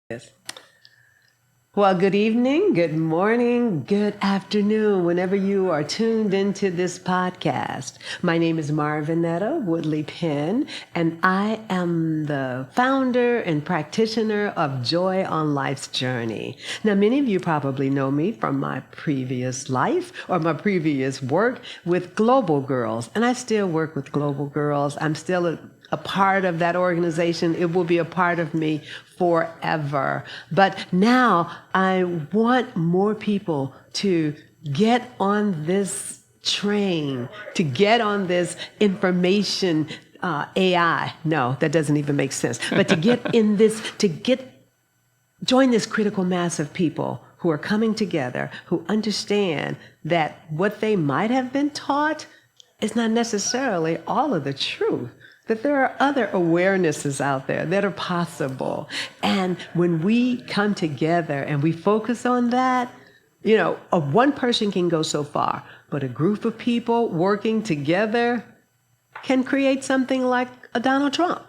Yes. Well, good evening, good morning, good afternoon, whenever you are tuned into this podcast. My name is Marvinetta Woodley Penn, and I am the founder and practitioner of Joy on Life's Journey. Now, many of you probably know me from my previous life or my previous work with Global Girls, and I still work with Global Girls. I'm still a part of that organization. It will be a part of me forever. But now I want more people to get on this train, to get on this information AI. No, that doesn't even make sense. But to get in this, join this critical mass of people who are coming together, who understand that what they might have been taught is not necessarily all of the truth, that there are other awarenesses out there that are possible. And when we come together and we focus on that, one person can go so far, but a group of people working together can create something like a Donald Trump,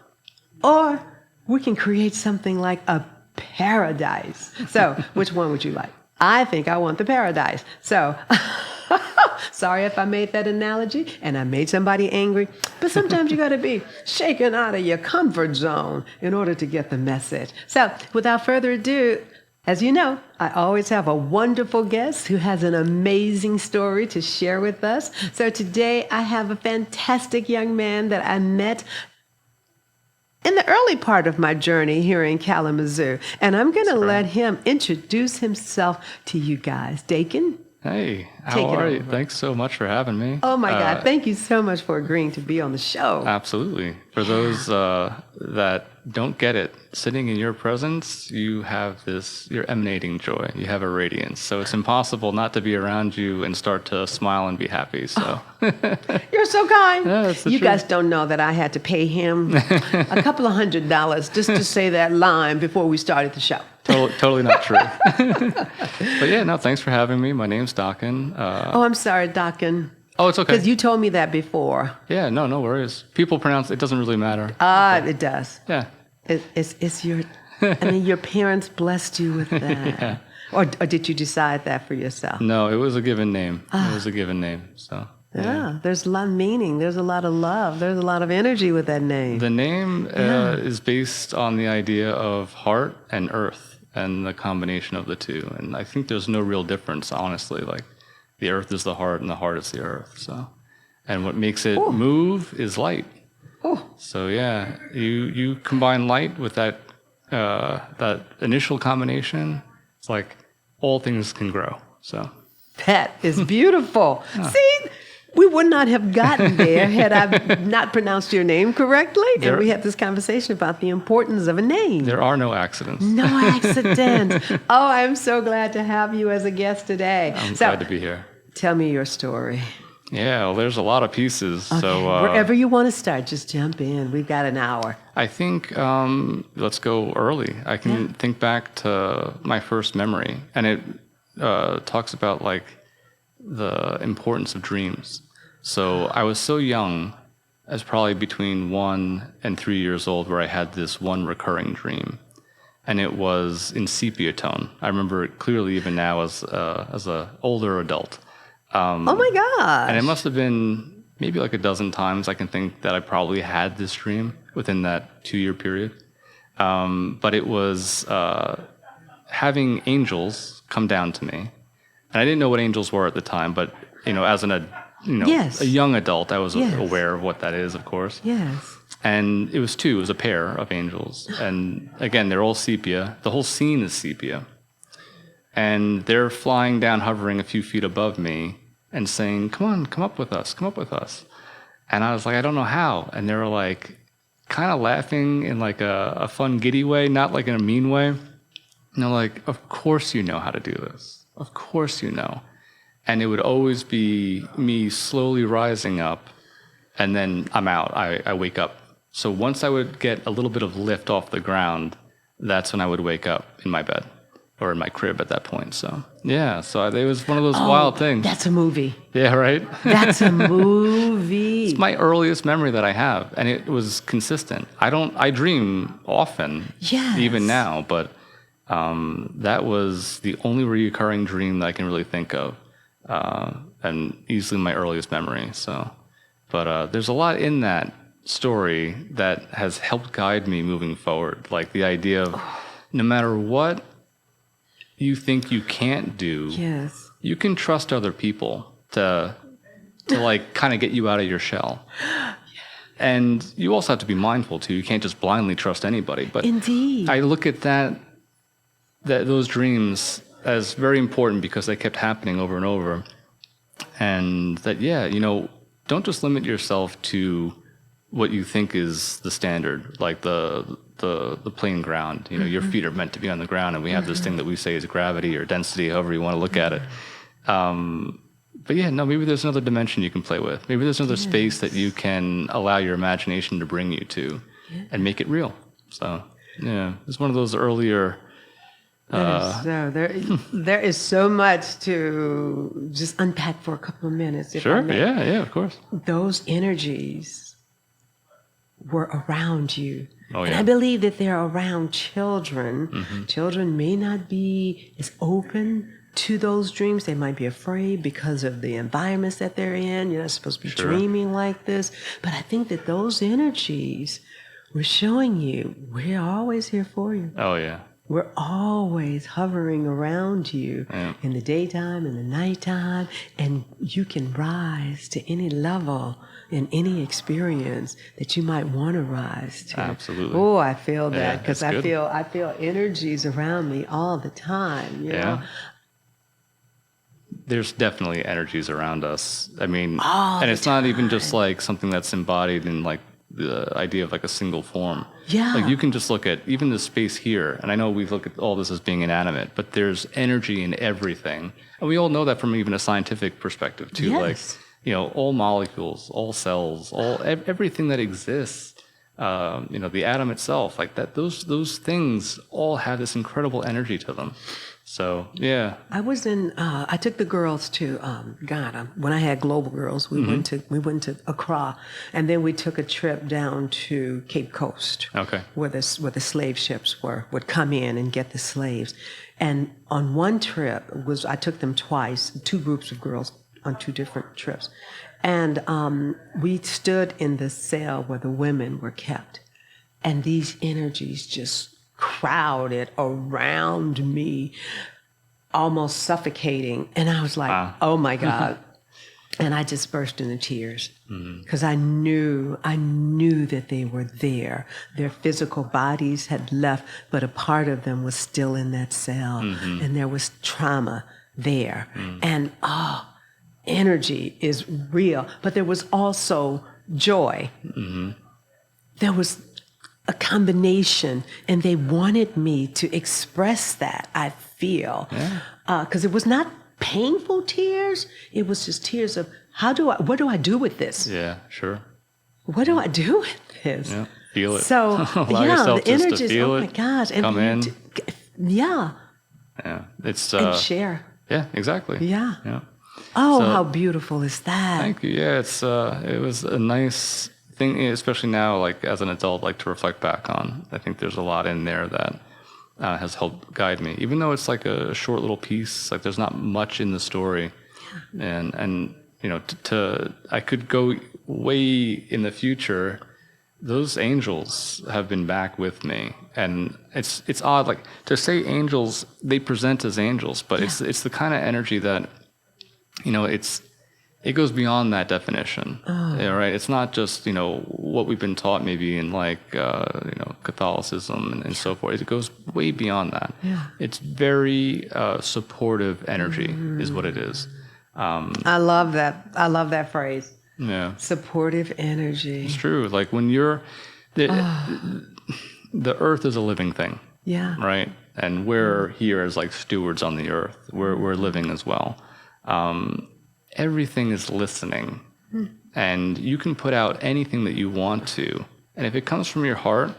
or we can create something like a paradise. So which one would you like? I think I want the paradise. So sorry if I made that analogy and I made somebody angry, but sometimes you got to be shaken out of your comfort zone in order to get the message. So without further ado, as you know, I always have a wonderful guest who has an amazing story to share with us. So today I have a fantastic young man that I met in the early part of my journey here in Kalamazoo, and I'm going to let him introduce himself to you guys. Dakin? Hey, how are you? Thanks so much for having me. Oh my God, thank you so much for agreeing to be on the show. Absolutely. For those that don't get it, sitting in your presence, you're emanating joy. You have a radiance. So it's impossible not to be around you and start to smile and be happy. So You're so kind. Yeah, that's the you truth. guys don't know that I had to pay him a couple of $100 just to say that line before we started the show. Totally not true. But yeah, no, thanks for having me. My name's Daken. I'm sorry, Dakin. Oh, it's okay. Because you told me that before. Yeah, no worries. People pronounce it doesn't really matter. It does. Yeah. It's your, your parents blessed you with that. Yeah. Or did you decide that for yourself? No, it was a given name. It was a given name. So. Yeah, there's a lot of meaning. There's a lot of love. There's a lot of energy with that name. The name is based on the idea of heart and earth and the combination of the two. And I think there's no real difference, honestly. Like the earth is the heart and the heart is the earth. So, and what makes it move is light. So yeah, you combine light with that initial combination. It's like all things can grow. So that is beautiful. See, we would not have gotten there had I not pronounced your name correctly. And we had this conversation about the importance of a name. There are no accidents. No accidents. I'm so glad to have you as a guest today. I'm glad to be here. Tell me your story. Yeah, well, there's a lot of pieces. Okay. So wherever you want to start, just jump in. We've got an hour. I think let's go early. I can think back to my first memory, and it talks about like the importance of dreams. So I was so young, I was probably between 1 and 3 years old, where I had this one recurring dream, and it was in sepia tone. I remember it clearly even now as a older adult. Oh my gosh. And it must have been maybe like a dozen times I can think that I probably had this dream within that 2-year period. But it was having angels come down to me. And I didn't know what angels were at the time, but as a young adult, I was aware of what that is, of course. Yes. And it was two. It was a pair of angels. And again, they're all sepia. The whole scene is sepia. And they're flying down, hovering a few feet above me and saying, come on, come up with us, come up with us. And I was like, I don't know how. And they were like, kind of laughing in like a fun, giddy way, not like in a mean way. And they're like, of course you know how to do this. Of course you know. And it would always be me slowly rising up, and then I'm out. I wake up. So once I would get a little bit of lift off the ground, that's when I would wake up in my bed. Or in my crib at that point. So yeah, it was one of those wild things. That's a movie. Yeah, right? That's a movie. It's my earliest memory that I have, and it was consistent. I dream often, yes, even now, but That was the only recurring dream that I can really think of, and easily my earliest memory. So, but there's a lot in that story that has helped guide me moving forward. Like the idea of no matter what you think you can't do, Yes. you can trust other people to like kind of get you out of your shell. And you also have to be mindful too. You can't just blindly trust anybody. But Indeed. I look at those dreams as very important because they kept happening over and over. And that, don't just limit yourself to what you think is the standard, like the plain ground. Your feet are meant to be on the ground, and we have this thing that we say is gravity or density, however you want to look at it. But maybe there's another dimension you can play with. Maybe there's another space that you can allow your imagination to bring you to and make it real. So, it's one of those earlier... there is so much to just unpack for a couple of minutes. If I Sure, may. yeah, of course. Those energies were around you. Oh, And yeah. I believe that they're around children. Children may not be as open to those dreams. They might be afraid because of the environments that they're in. You're not supposed to be dreaming like this. But I think that those energies were showing you, we're always here for you. Oh, yeah. We're always hovering around you in the daytime, in the nighttime, and you can rise to any level in any experience that you might want to rise to. Absolutely. Oh, I feel that because that's good. I feel energies around me all the time. You know? There's definitely energies around us. I mean, All and the it's not even just like something that's embodied in like the idea of like a single form. Yeah. Like you can just look at even the space here, and I know we look at all this as being inanimate, but there's energy in everything. And we all know that from even a scientific perspective too. Yes. Like, all molecules, all cells, everything that exists, the atom itself, like that, those things all have this incredible energy to them. So, yeah. I took the girls to Ghana. When I had Global Girls, we went to Accra, and then we took a trip down to Cape Coast. Okay. Where the slave ships would come in and get the slaves. And on one trip I took them twice, two groups of girls on two different trips. And we stood in the cell where the women were kept. And these energies just crowded around me, almost suffocating. And I was like, oh my God. And I just burst into tears because I knew that they were there. Their physical bodies had left, but a part of them was still in that cell. And there was trauma there. And energy is real. But there was also joy. There was a combination, and they wanted me to express that, I feel. Because it was not painful tears. It was just tears of, what do I do with this? Yeah, sure. What do I do with this? Yeah, feel it. So, Allow yourself the just energies, to feel oh it. my gosh. And come in. Yeah. Yeah, it's... And share. Yeah, exactly. Yeah. Yeah. Oh, So- how beautiful is that? Thank you. Yeah, it was a nice thing, especially now, like as an adult, like to reflect back on. I think there's a lot in there that has helped guide me, even though it's like a short little piece. Like there's not much in the story, and I could go way in the future. Those angels have been back with me, and it's odd. Like to say angels, they present as angels, but it's the kind of energy that it goes beyond that definition. Yeah, right. It's not just, what we've been taught maybe in like, Catholicism and so forth. It goes way beyond that. Yeah. It's very supportive energy is what it is. I love that. I love that phrase. Yeah. Supportive energy. It's true. Like when the earth is a living thing. Yeah. Right. And we're here as like stewards on the earth. We're living as well. Everything is listening, and you can put out anything that you want to. And if it comes from your heart,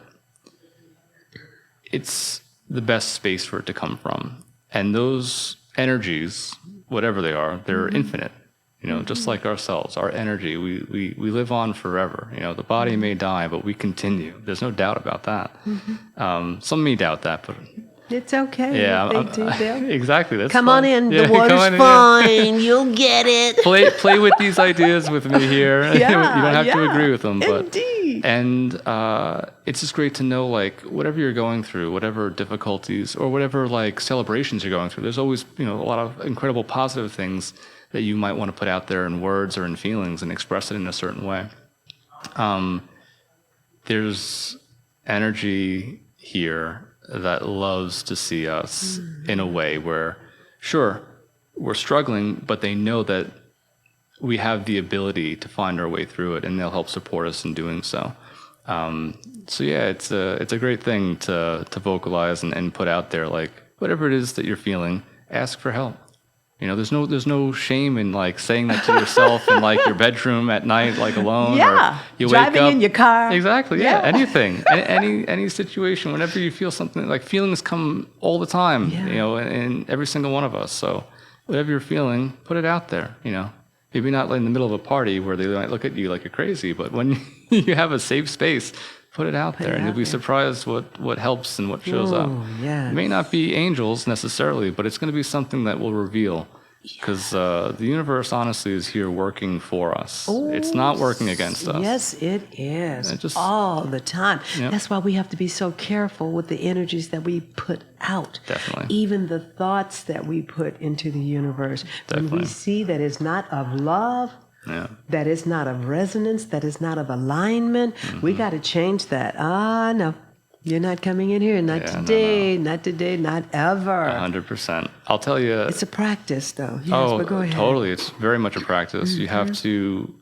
it's the best space for it to come from. And those energies, whatever they are, they're infinite. Just like ourselves, our energy, we live on forever. The body may die, but we continue. There's no doubt about that. Some may doubt that, but It's okay. Yeah, If they do that. exactly. That's Come fun. on in. Yeah, The water's come on in, fine. You'll get it. Play with these ideas with me here. You don't have to agree with them, but indeed. and it's just great to know, like, whatever you're going through, whatever difficulties or whatever like celebrations you're going through. There's always a lot of incredible positive things that you might want to put out there in words or in feelings and express it in a certain way. There's energy here that loves to see us in a way where, sure, we're struggling, but they know that we have the ability to find our way through it, and they'll help support us in doing so. So yeah, it's a great thing to vocalize and put out there, like, whatever it is that you're feeling, ask for help. There's no shame in like saying that to yourself in like your bedroom at night, like alone. Yeah, or you driving wake up in your car. Exactly. Yeah. Anything, any situation. Whenever you feel something, like feelings come all the time. Yeah. In every single one of us. So whatever you're feeling, put it out there. Maybe not in the middle of a party where they might look at you like you're crazy, but when you have a safe space, put it out there, and you'll be surprised what helps and what shows up. Yes. It may not be angels necessarily, but it's going to be something that will reveal. Because the universe, honestly, is here working for us. It's not working against us. Yes, it is. All the time. Yep. That's why we have to be so careful with the energies that we put out. Definitely. Even the thoughts that we put into the universe. Definitely. When we see that it's not of love, that it's not of resonance, that it's not of alignment, we got to change that. No. You're not coming in here. Not today. No. Not today. Not ever. 100%. I'll tell you. It's a practice, though. Yes, but go ahead. Totally. It's very much a practice. You have to,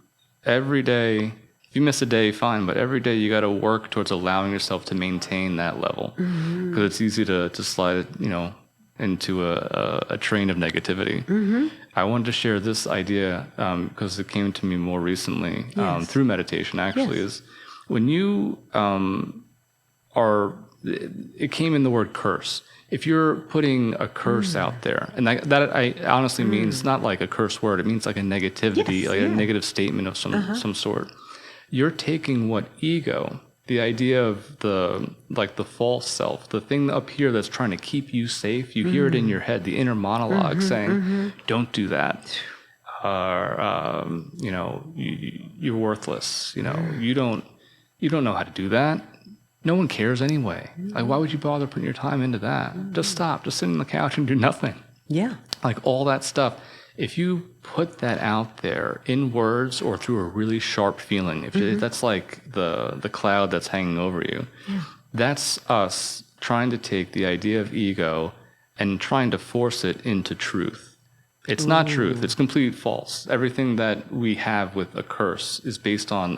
every day, if you miss a day, fine, but every day you got to work towards allowing yourself to maintain that level. Because it's easy to slide, into a train of negativity. I wanted to share this idea because it came to me more recently through meditation, actually, is when you... it came in the word curse. If you're putting a curse out there, and that I honestly means not like a curse word, it means like a negativity, a negative statement of some sort. You're taking what ego, the idea of the false self, the thing up here that's trying to keep you safe, you hear it in your head, the inner monologue saying, don't do that. You're worthless. You don't know how to do that. No one cares anyway. Like, why would you bother putting your time into that? Just stop. Just sit on the couch and do nothing. Yeah. Like all that stuff. If you put that out there in words or through a really sharp feeling, if that's like the cloud that's hanging over you, that's us trying to take the idea of ego and trying to force it into truth. It's not truth. It's complete false. Everything that we have with a curse is based on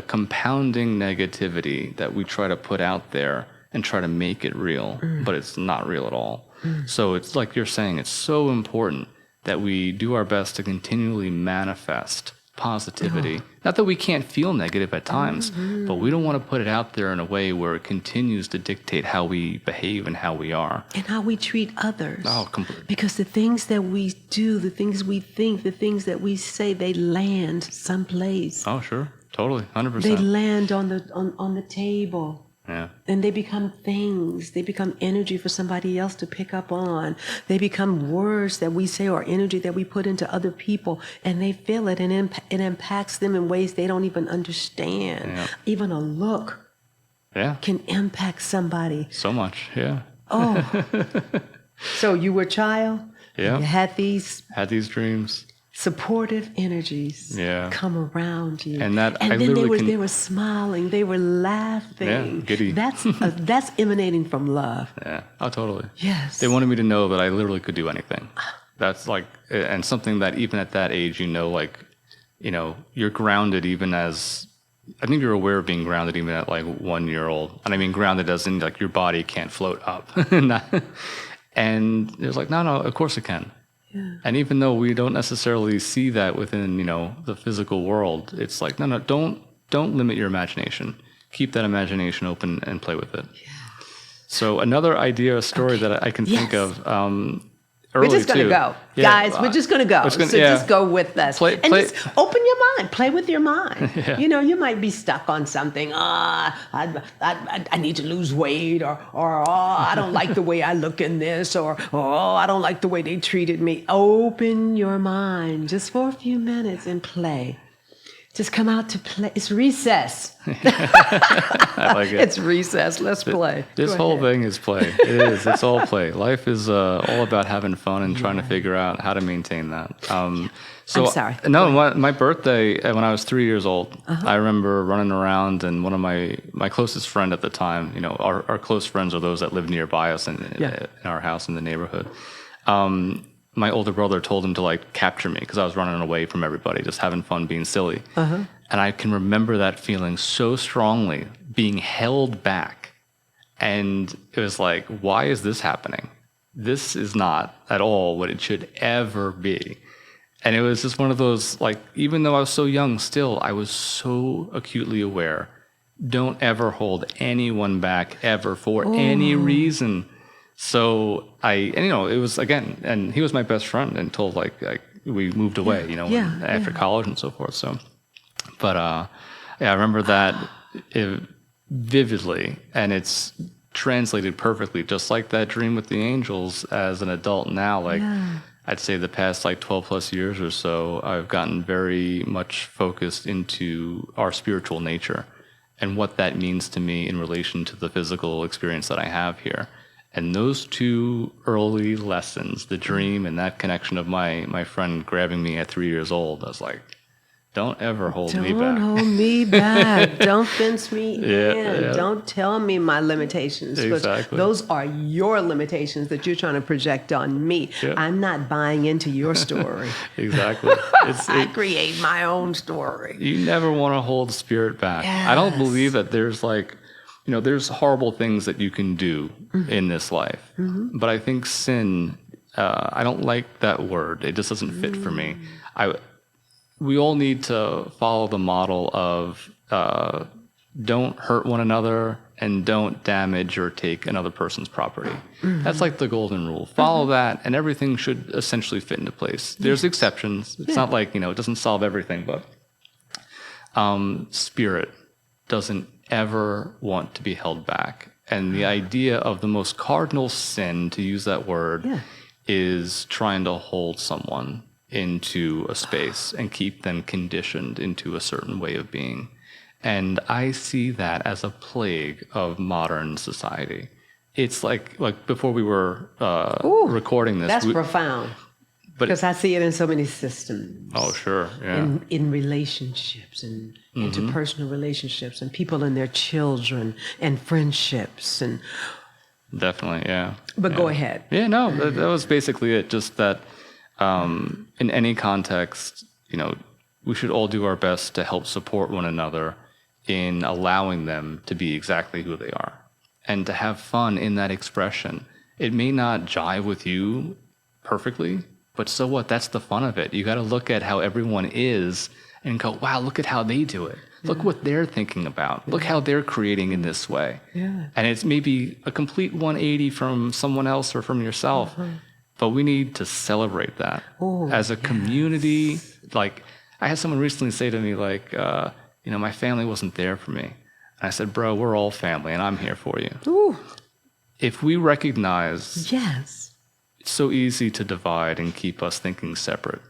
compounding negativity that we try to put out there and try to make it real, but it's not real at all. So it's like you're saying, it's so important that we do our best to continually manifest positivity. Not that we can't feel negative at times, but we don't want to put it out there in a way where it continues to dictate how we behave and how we are. And how we treat others. Oh, completely. Because the things that we do, the things we think, the things that we say, they land someplace. Oh, sure. Totally, 100%. They land on the table. Yeah. And they become things. They become energy for somebody else to pick up on. They become words that we say or energy that we put into other people, and they feel it, and it impacts them in ways they don't even understand. Yeah. Even a look can impact somebody. So much, yeah. Oh. So you were a child. Yeah. You had these dreams. Supportive energies come around you, and then they were smiling, they were laughing. Giddy. That's emanating from love. Yeah, oh, totally. Yes. They wanted me to know that I literally could do anything. That's like, and something that even at that age, you're grounded even as. I think you're aware of being grounded even at like 1 year old, and I mean grounded as in like your body can't float up. And it was like, no, of course it can. Yeah. And even though we don't necessarily see that within, the physical world, it's like, no, don't limit your imagination. Keep that imagination open and play with it. Yeah. So another idea, a story that I can think of, early We're just going to too. go. Yeah, Guys, we're just going to go. Just go with us. Play- Just open your mind. Play with your mind. Yeah. You know, you might be stuck on something. I need to lose weight, or I don't like the way I look in this, or I don't like the way they treated me. Open your mind just for a few minutes and play. Just come out to play. It's recess. I like it. It's recess. Let's play. This whole thing is play. It is. It's all play. Life is all about having fun and trying to figure out how to maintain that. So, I'm sorry. No, my birthday, when I was 3 years old, I remember running around, and one of my closest friend at the time, you know, our close friends are those that live nearby us in our house in the neighborhood. My older brother told him to like capture me because I was running away from everybody, just having fun, being silly. And I can remember that feeling so strongly, being held back. And it was like, why is this happening? This is not at all what it should ever be. And it was just one of those, like, even though I was so young, still, I was so acutely aware. Don't ever hold anyone back ever for any reason. So it was, again, and he was my best friend until like we moved away, you know, after college and so forth. So, but I remember that vividly, and it's translated perfectly, just like that dream with the angels as an adult now. Like, I'd say the past like 12 plus years or so, I've gotten very much focused into our spiritual nature and what that means to me in relation to the physical experience that I have here. And those two early lessons, the dream and that connection of my friend grabbing me at 3 years old, I was like, don't ever hold me back. Don't hold me back. Don't fence me in. Yeah. Don't tell me my limitations. Exactly. Those are your limitations that you're trying to project on me. Yep. I'm not buying into your story. Exactly. I create my own story. You never want to hold spirit back. Yes. I don't believe that there's like, you know, there's horrible things that you can do in this life. But I think sin, I don't like that word. It just doesn't fit for me. We all need to follow the model of don't hurt one another and don't damage or take another person's property. That's like the golden rule. Follow that, and everything should essentially fit into place. There's exceptions. It's not like, you know, it doesn't solve everything, but spirit doesn't ever want to be held back. And the idea of the most cardinal sin, to use that word, is trying to hold someone into a space and keep them conditioned into a certain way of being. And I see that as a plague of modern society. It's like before we were recording this. That's profound. Because I see it in so many systems. Oh, sure. Yeah. In relationships and interpersonal relationships and people and their children and friendships and. Definitely, yeah. But go ahead. Yeah, no, that was basically it. Just that in any context, you know, we should all do our best to help support one another in allowing them to be exactly who they are and to have fun in that expression. It may not jive with you perfectly, but so what? That's the fun of it. You got to look at how everyone is and go, wow, look at how they do it. Look what they're thinking about. Look how they're creating in this way. Yeah. And it's maybe a complete 180 from someone else or from yourself. But we need to celebrate that as a community. Like, I had someone recently say to me, like, you know, my family wasn't there for me. And I said, bro, we're all family, and I'm here for you. Ooh. If we recognize it's so easy to divide and keep us thinking separate.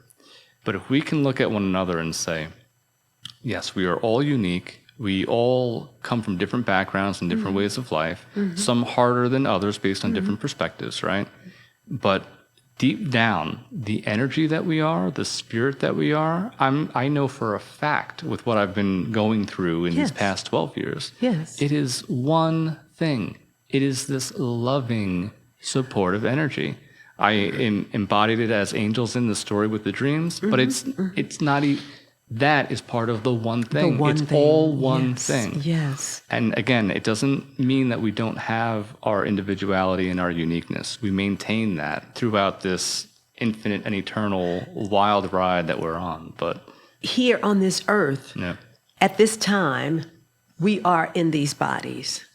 But if we can look at one another and say, yes, we are all unique. We all come from different backgrounds and different ways of life, some harder than others based on different perspectives, right? But deep down, the energy that we are, the spirit that we are, I know for a fact with what I've been going through in these past 12 years, it is one thing. It is this loving, supportive energy. I embodied it as angels in the story with the dreams, but it's not that is part of the one thing. All one thing. Yes. And again, it doesn't mean that we don't have our individuality and our uniqueness. We maintain that throughout this infinite and eternal wild ride that we're on. But here on this earth, at this time, we are in these bodies.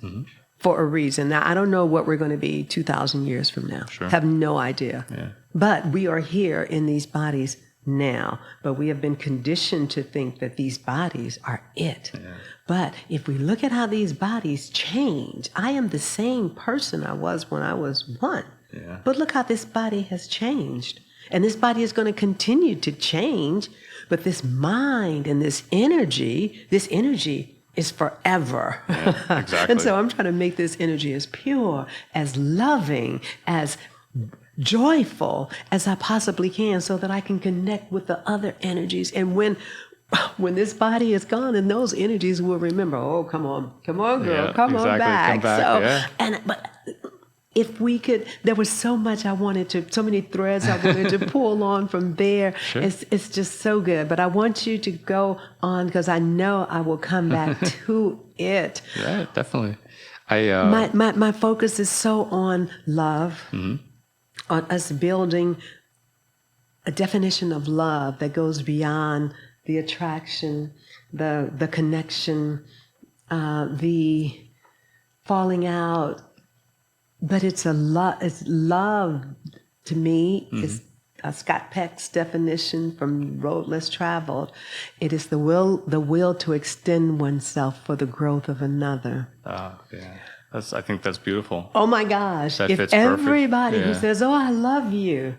For a reason. Now, I don't know what we're going to be 2,000 years from now. Have no idea. But we are here in these bodies now, but we have been conditioned to think that these bodies are it. Yeah. But if we look at how these bodies change, I am the same person I was when I was 1. Yeah. But look how this body has changed. And this body is going to continue to change, but this mind and this energy is forever. Yeah, exactly. And so I'm trying to make this energy as pure, as loving, as joyful as I possibly can, so that I can connect with the other energies. And when this body is gone, and those energies will remember, oh, come on, girl, yeah, come exactly. on back. Come back. So, but if we could, there was so much I wanted to, so many threads I wanted to pull on from there. Sure. It's just so good. But I want you to go on, because I know I will come back to it. Yeah, definitely. My focus is so on love. Mm-hmm. On us building a definition of love that goes beyond the attraction, the connection, the falling out. But it's love to me. Mm-hmm. Is Scott Peck's definition from Road Less Traveled. It is the will to extend oneself for the growth of another. Oh, yeah. I think that's beautiful. Oh my gosh. That if everybody who says, oh, I love you,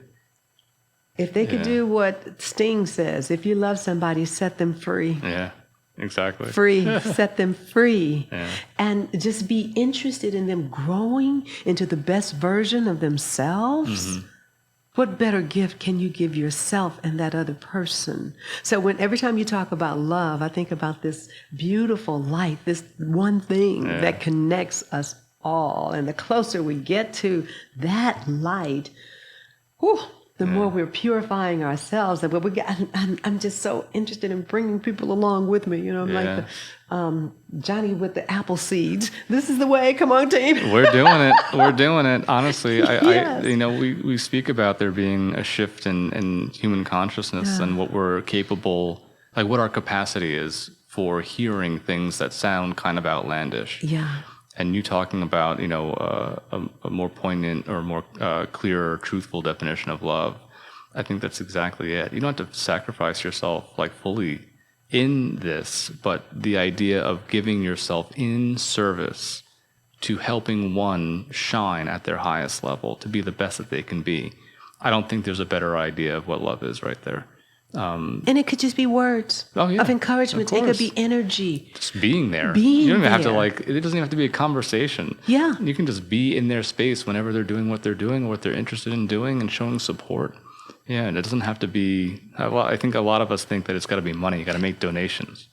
if they could do what Sting says, if you love somebody, set them free. Yeah, exactly. Free, set them free. Yeah. And just be interested in them growing into the best version of themselves. Mm-hmm. What better gift can you give yourself and that other person? So every time you talk about love, I think about this beautiful light, this one thing that connects us all. And the closer we get to that light, the more we're purifying ourselves. I'm just so interested in bringing people along with me. I'm like Johnny with the apple seeds. This is the way. Come on, team. We're doing it. Honestly, yes. we speak about there being a shift in human consciousness and what we're capable, like what our capacity is for hearing things that sound kind of outlandish. Yeah. And you talking about, a more poignant or more clear, truthful definition of love. I think that's exactly it. You don't have to sacrifice yourself like fully in this, but the idea of giving yourself in service to helping one shine at their highest level, to be the best that they can be. I don't think there's a better idea of what love is right there. And it could just be words of encouragement. It could be energy. Just being there. You don't even have to it doesn't even have to be a conversation. Yeah. You can just be in their space whenever they're doing what they're doing or what they're interested in doing and showing support. Yeah, and it doesn't have to be, I think a lot of us think that it's got to be money. You got to make donations.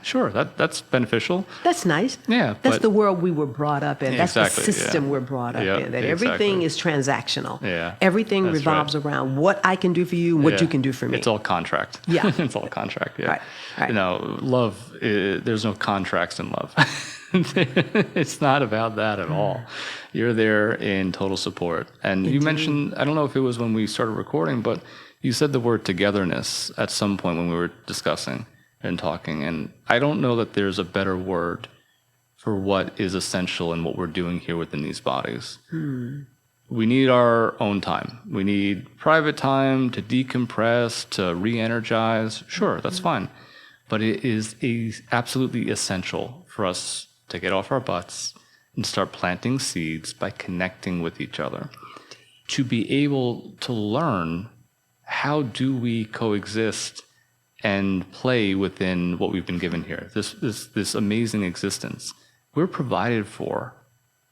Sure, that's beneficial. That's nice. Yeah. That's the world we were brought up in. That's exactly, the system we're brought up in. That everything is transactional. Yeah. Everything revolves around what I can do for you and what you can do for me. It's all contract. Yeah. It's all contract, yeah. Right. Love, there's no contracts in love. It's not about that at all. You're there in total support. And Indeed. You mentioned, I don't know if it was when we started recording, but you said the word togetherness at some point when we were discussing and talking. And I don't know that there's a better word for what is essential in what we're doing here within these bodies. We need our own time. We need private time to decompress, to re-energize. Sure, that's fine. But it is absolutely essential for us to get off our butts and start planting seeds by connecting with each other. To be able to learn how do we coexist and play within what we've been given here, this amazing existence. We're provided for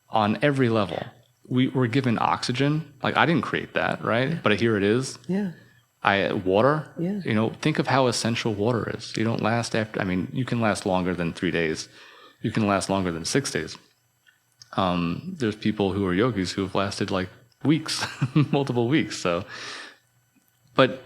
on every level. We're given oxygen. Like, I didn't create that, right? Yeah. But here it is. Yeah. Water. Yeah. Think of how essential water is. You don't last you can last longer than 3 days. You can last longer than 6 days. There's people who are yogis who have lasted like weeks, multiple weeks. But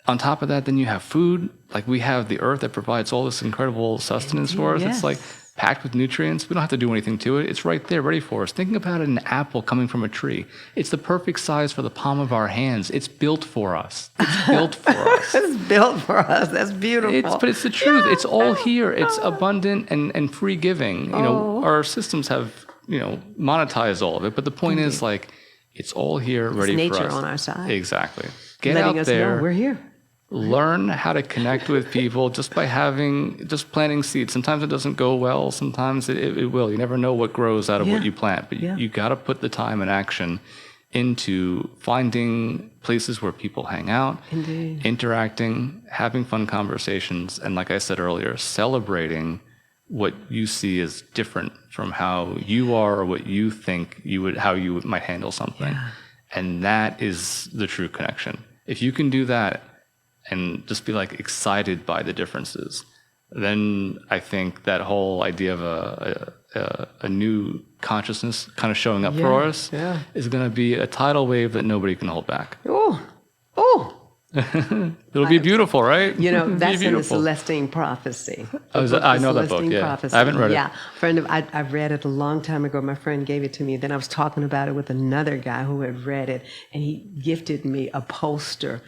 on top of that, then you have food. Like, we have the earth that provides all this incredible sustenance for us. Yes. It's like packed with nutrients. We don't have to do anything to it. It's right there, ready for us. Thinking about an apple coming from a tree. It's the perfect size for the palm of our hands. It's built for us. It's built for us. It's built for us. That's beautiful. But it's the truth. It's all here. It's abundant and free giving. Our systems have, monetized all of it. But the point is, like, It's all here, ready for us. Nature on our side. Exactly. Get letting out us there. know we're here. Learn how to connect with people just by just planting seeds. Sometimes it doesn't go well. Sometimes it will. You never know what grows out of what you plant. But you got to put the time and action into finding places where people hang out, Indeed. interacting, having fun conversations, and like I said earlier, celebrating what you see as different from how you are or what you think how you might handle something. Yeah. And that is the true connection. If you can do that and just be like excited by the differences, then I think that whole idea of a new consciousness kind of showing up for us is going to be a tidal wave that nobody can hold back. Oh. It'll be beautiful, right? You know, that's in the beautiful. Celestine Prophecy. I know that book, yeah. Prophecy. I haven't read it. Yeah, I read it a long time ago. My friend gave it to me. Then I was talking about it with another guy who had read it, and he gifted me a poster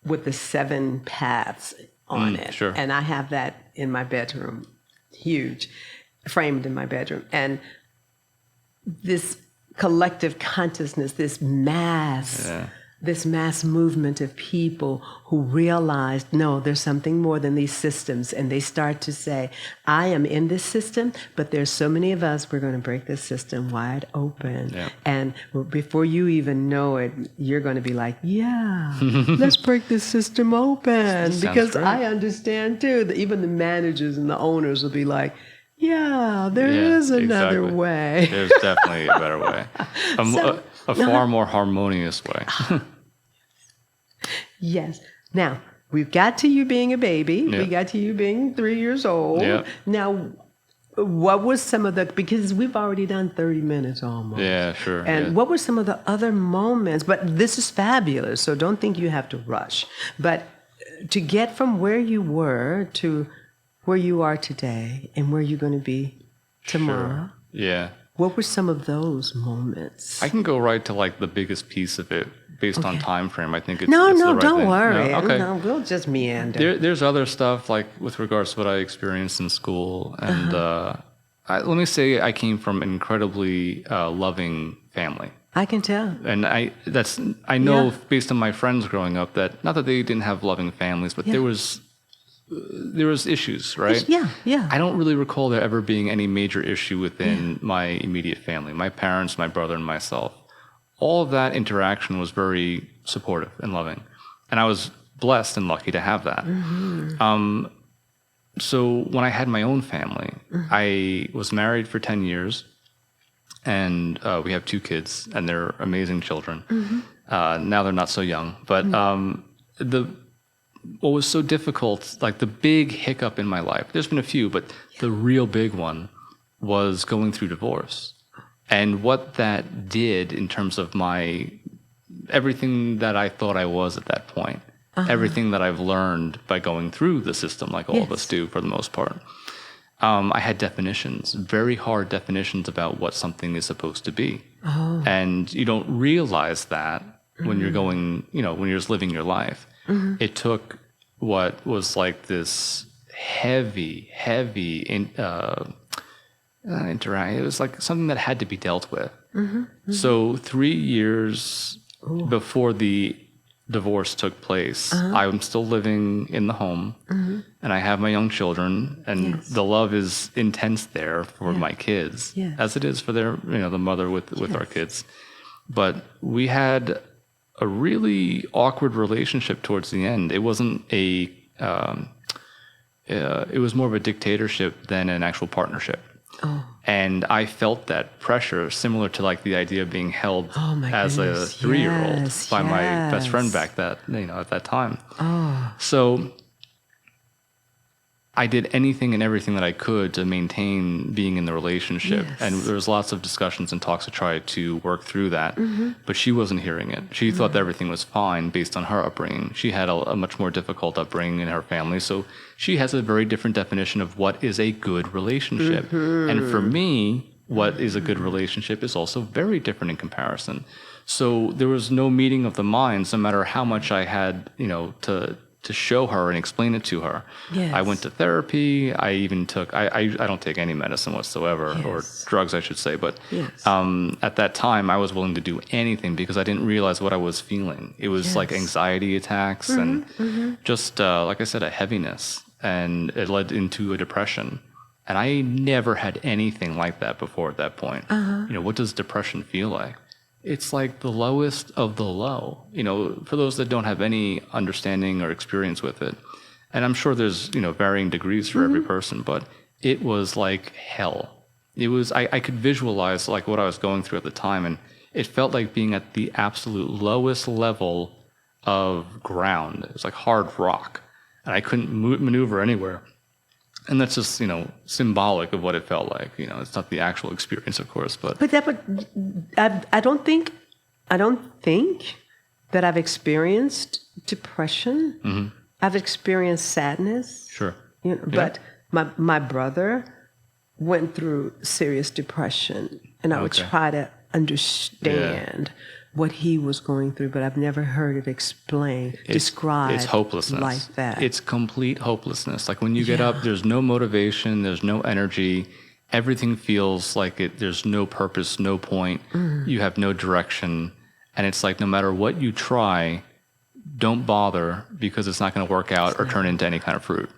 with the 7 paths on it. Sure. And I have that in my bedroom, huge, framed in my bedroom. And this collective consciousness, this mass movement of people who realized, no, there's something more than these systems. And they start to say, I am in this system, but there's so many of us, we're going to break this system wide open. Yeah. And before you even know it, you're going to be like, yeah, let's break this system open. Because great. I understand too, that even the managers and the owners will be like, yeah, there is another way. There's definitely a better way. A far more harmonious way. Yes. Now, we've got to you being a baby. Yeah. We got to you being 3 years old. Yeah. Now, what was some of the, because we've already done 30 minutes almost. Yeah, sure. And what were some of the other moments? But this is fabulous, so don't think you have to rush. But to get from where you were to where you are today and where you're going to be tomorrow. Sure. Yeah. What were some of those moments? I can go right to like the biggest piece of it based on time frame. I think it's No, the right don't thing. worry. No? Okay. No, we'll just meander. There's other stuff like with regards to what I experienced in school, and let me say I came from an incredibly loving family. I can tell. And I know based on my friends growing up that not that they didn't have loving families, but there was issues, right? Yeah. I don't really recall there ever being any major issue within my immediate family, my parents, my brother, and myself. All of that interaction was very supportive and loving. And I was blessed and lucky to have that. Mm-hmm. So when I had my own family, I was married for 10 years, and we have 2 kids, and they're amazing children. Mm-hmm. Now they're not so young, but what was so difficult, like the big hiccup in my life, there's been a few, but the real big one was going through divorce. And what that did in terms of everything that I thought I was at that point, everything that I've learned by going through the system, like all of us do for the most part. I had definitions, very hard definitions about what something is supposed to be. Oh. And you don't realize that when you're going, when you're just living your life. Mm-hmm. It took what was like this heavy interaction. It was like something that had to be dealt with. Mm-hmm. Mm-hmm. So 3 years before the divorce took place, I'm still living in the home, and I have my young children, and the love is intense there for my kids, as it is for their, the mother with our kids. But we had a really awkward relationship towards the end. It wasn't it was more of a dictatorship than an actual partnership. Oh. And I felt that pressure, similar to like the idea of being held as a 3-year-old by my best friend back at that time. Oh. So I did anything and everything that I could to maintain being in the relationship. Yes. And there was lots of discussions and talks to try to work through that. Mm-hmm. But she wasn't hearing it. She thought that everything was fine based on her upbringing. She had a much more difficult upbringing in her family. So she has a very different definition of what is a good relationship. Mm-hmm. And for me, what is a good relationship is also very different in comparison. So there was no meeting of the minds, no matter how much I had, to to show her and explain it to her. Yes. I went to therapy. I even took, I don't take any medicine whatsoever, Yes. or drugs, I should say. But Yes. at that time, I was willing to do anything because I didn't realize what I was feeling. It was like anxiety attacks and just, like I said, a heaviness. And it led into a depression. And I never had anything like that before at that point. What does depression feel like? It's like the lowest of the low, for those that don't have any understanding or experience with it. And I'm sure there's, varying degrees for every person, but it was like hell. It was, I could visualize like what I was going through at the time, and it felt like being at the absolute lowest level of ground. It was like hard rock, and I couldn't maneuver anywhere. And that's just, symbolic of what it felt like. It's not the actual experience, of course, but I don't think that I've experienced depression. I've experienced sadness. Sure. But my brother went through serious depression, and I would try to understand what he was going through, but I've never heard it described. It's hopelessness. Like that. It's complete hopelessness. Like when you get up, there's no motivation, there's no energy. Everything feels like there's no purpose, no point. You have no direction. And it's like no matter what you try, don't bother because it's not going to work out or turn into any kind of fruit.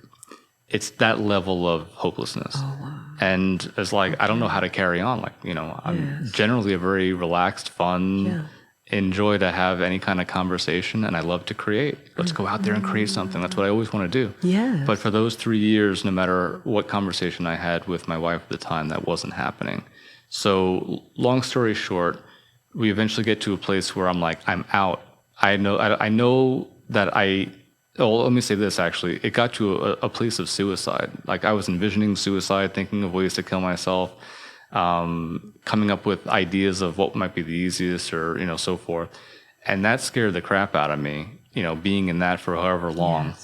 It's that level of hopelessness. Oh, wow. And it's like, I don't know how to carry on. Like, I'm generally a very relaxed, fun, enjoy to have any kind of conversation, and I love to create. Let's go out there and create something. That's what I always want to do. Yes. But for those 3 years, no matter what conversation I had with my wife at the time, that wasn't happening. So long story short, we eventually get to a place where I'm like, I'm out. I know that let me say this actually. It got to a place of suicide. Like I was envisioning suicide, thinking of ways to kill myself, coming up with ideas of what might be the easiest or, so forth. And that scared the crap out of me, being in that for however long.